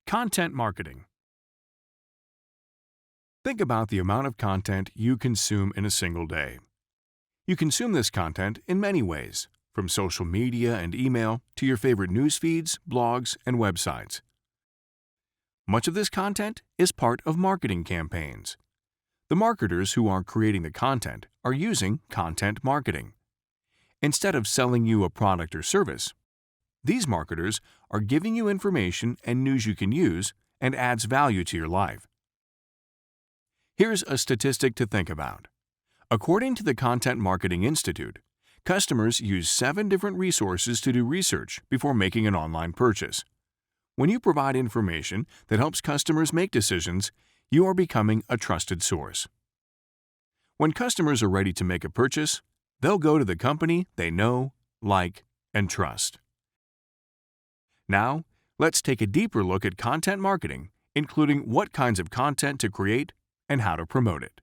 Content marketing. Think about the amount of content you consume in a single day. You consume this content in many ways, from social media and email to your favorite news feeds, blogs, and websites. Much of this content is part of marketing campaigns. The marketers who are creating the content are using content marketing. Instead of selling you a product or service, these marketers are giving you information and news you can use and adds value to your life. Here's a statistic to think about. According to the Content Marketing Institute, customers use 7 different resources to do research before making an online purchase. When you provide information that helps customers make decisions, you are becoming a trusted source. When customers are ready to make a purchase, they'll go to the company they know, like, and trust. Now, let's take a deeper look at content marketing, including what kinds of content to create and how to promote it.